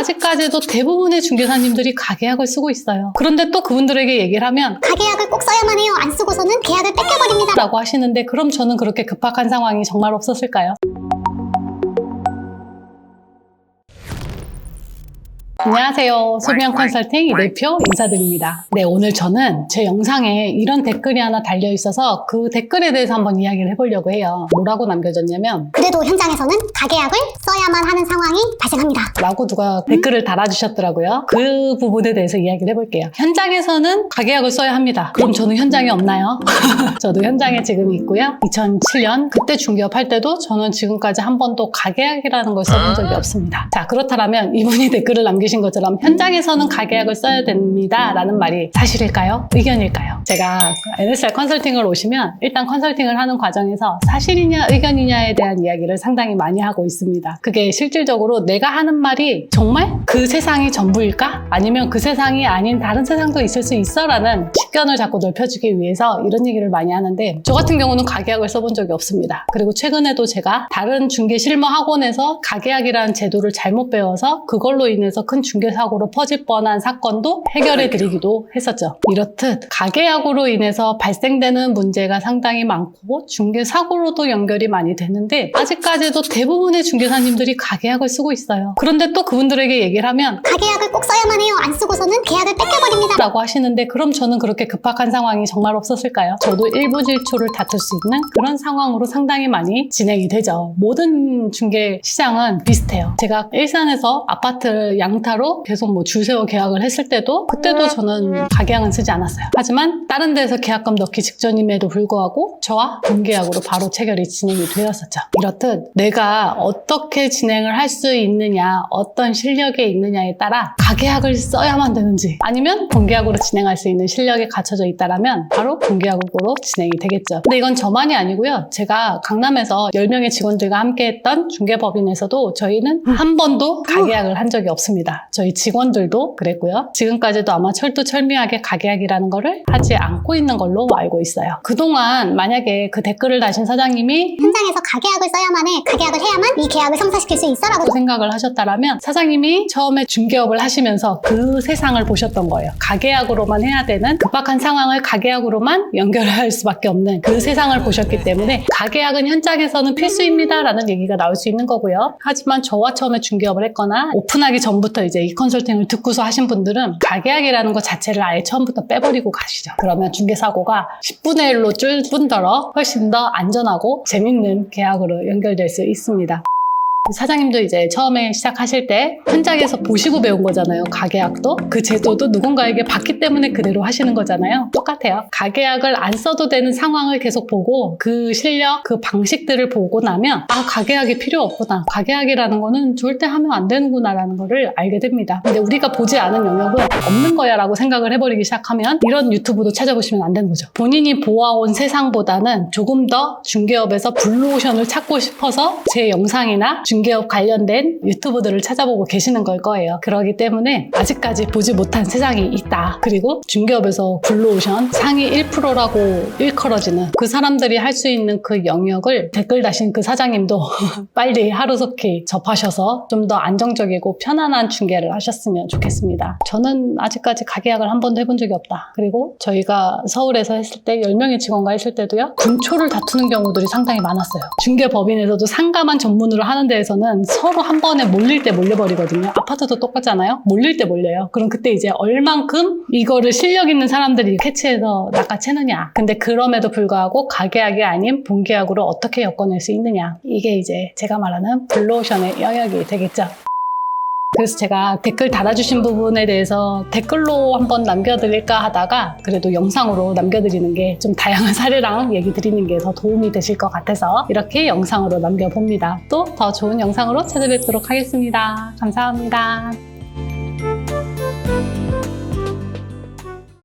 아직까지도 대부분의 중개사님들이 가계약을 쓰고 있어요. 그런데 또 그분들에게 얘기를 하면 가계약을 꼭 써야만 해요. 안 쓰고서는 계약을 뺏겨버립니다. 라고 하시는데, 그럼 저는 그렇게 급박한 상황이 정말 없었을까요? 안녕하세요. 소비형 컨설팅 이 대표 인사드립니다. 네, 오늘 저는 제 영상에 이런 댓글이 하나 달려 있어서 그 댓글에 대해서 한번 이야기를 해보려고 해요. 뭐라고 남겨졌냐면, 그래도 현장에서는 가계약을 써야만 하는 상황이 발생합니다. 라고 누가 댓글을 달아주셨더라고요. 그 부분에 대해서 이야기를 해볼게요. 현장에서는 가계약을 써야 합니다. 그럼 저는 현장에 없나요? 저도 현장에 지금 있고요. 2007년 그때 중개업 할 때도 저는 지금까지 한 번도 가계약이라는 걸 써본 적이 없습니다. 자, 그렇다면 이분이 댓글을 남기신 것처럼 현장에서는 가계약을 써야 됩니다 라는 말이 사실일까요? 의견일까요? 제가 NSR 컨설팅을 오시면 일단 컨설팅을 하는 과정에서 사실이냐 의견이냐에 대한 이야기를 상당히 많이 하고 있습니다. 그게 실질적으로 내가 하는 말이 정말 그 세상이 전부일까? 아니면 그 세상이 아닌 다른 세상도 있을 수 있어? 라는 식견을 자꾸 넓혀주기 위해서 이런 얘기를 많이 하는데, 저 같은 경우는 가계약을 써본 적이 없습니다. 그리고 최근에도 제가 다른 중개 실무 학원에서 가계약이라는 제도를 잘못 배워서 그걸로 인해서 큰 중개사고로 퍼질 뻔한 사건도 해결해 드리기도 했었죠. 이렇듯 가계약으로 인해서 발생되는 문제가 상당히 많고 중개사고로도 연결이 많이 되는데, 아직까지도 대부분의 중개사님들이 가계약을 쓰고 있어요. 그런데 또 그분들에게 얘기를 하면 가계약을 꼭 써야만 해요. 안 쓰고서는 계약을 뺏겨버립니다. 라고 하시는데, 그럼 저는 그렇게 급박한 상황이 정말 없었을까요? 저도 일부질초를 다툴 수 있는 그런 상황으로 상당히 많이 진행이 되죠. 모든 중개 시장은 비슷해요. 제가 일산에서 아파트 양타로 계속 줄 세워 계약을 했을 때도, 그때도 저는 가계약은 쓰지 않았어요. 하지만 다른 데서 계약금 넣기 직전임에도 불구하고 저와 본계약으로 바로 체결이 진행이 되었었죠. 이렇듯 내가 어떻게 진행을 할 수 있느냐, 어떤 실력에 있느냐에 따라 가계약을 써야만 되는지, 아니면 본계약으로 진행할 수 있는 실력이 갖춰져 있다면 바로 본계약으로 진행이 되겠죠. 근데 이건 저만이 아니고요. 제가 강남에서 10명의 직원들과 함께 했던 중개법인에서도 저희는 한 번도 가계약을 한 적이 없습니다. 저희 직원들도 그랬고요. 지금까지도 아마 철두철미하게 가계약이라는 거를 하지 않고 있는 걸로 알고 있어요. 그동안 만약에 그 댓글을 다신 사장님이 현장에서 가계약을 써야만 해. 가계약을 해야만 이 계약을 성사시킬 수 있어 라고 생각을 하셨다면, 사장님이 처음에 중개업을 하시면서 그 세상을 보셨던 거예요. 가계약으로만 해야 되는 급박한 상황을 가계약으로만 연결할 수밖에 없는 그 세상을 보셨기 때문에 가계약은 현장에서는 필수입니다 라는 얘기가 나올 수 있는 거고요. 하지만 저와 처음에 중개업을 했거나 오픈하기 전부터 이제 이 컨설팅을 듣고서 하신 분들은 가계약이라는 것 자체를 아예 처음부터 빼버리고 가시죠. 그러면 중개사고가 10분의 1로 줄 뿐더러 훨씬 더 안전하고 재밌는 계약으로 연결될 수 있습니다. 사장님도 이제 처음에 시작하실 때 현장에서 보시고 배운 거잖아요. 가계약도 그 제도도 누군가에게 받기 때문에 그대로 하시는 거잖아요. 똑같아요. 가계약을 안 써도 되는 상황을 계속 보고 그 실력, 그 방식들을 보고 나면 가계약이 필요 없구나, 가계약이라는 거는 절대 하면 안 되는구나 라는 거를 알게 됩니다. 근데 우리가 보지 않은 영역은 없는 거야 라고 생각을 해버리기 시작하면 이런 유튜브도 찾아보시면 안 되는 거죠. 본인이 보아온 세상보다는 조금 더 중개업에서 블루오션을 찾고 싶어서 제 영상이나 중개업 관련된 유튜브들을 찾아보고 계시는 걸 거예요. 그렇기 때문에 아직까지 보지 못한 세상이 있다. 그리고 중개업에서 블루오션 상위 1%라고 일컬어지는 그 사람들이 할 수 있는 그 영역을 댓글 다신 그 사장님도 빨리 하루속히 접하셔서 좀 더 안정적이고 편안한 중개를 하셨으면 좋겠습니다. 저는 아직까지 가계약을 한 번도 해본 적이 없다. 그리고 저희가 서울에서 했을 때 10명의 직원과 했을 때도요, 군초를 다투는 경우들이 상당히 많았어요. 중개법인에서도 상가만 전문으로 하는 데에서는 서로 한 번에 몰릴 때 몰려버리거든요. 아파트도 똑같잖아요. 몰릴 때 몰려요. 그럼 그때 이제 얼만큼 이거를 실력 있는 사람들이 캐치해서 낚아채느냐. 근데 그럼에도 불구하고 가계약이 아닌 본계약으로 어떻게 엮어낼 수 있느냐. 이게 이제 제가 말하는 블루오션의 영역이 되겠죠. 그래서 제가 댓글 달아주신 부분에 대해서 댓글로 한번 남겨드릴까 하다가 그래도 영상으로 남겨드리는 게 좀 다양한 사례랑 얘기 드리는 게 더 도움이 되실 것 같아서 이렇게 영상으로 남겨봅니다. 또 더 좋은 영상으로 찾아뵙도록 하겠습니다. 감사합니다.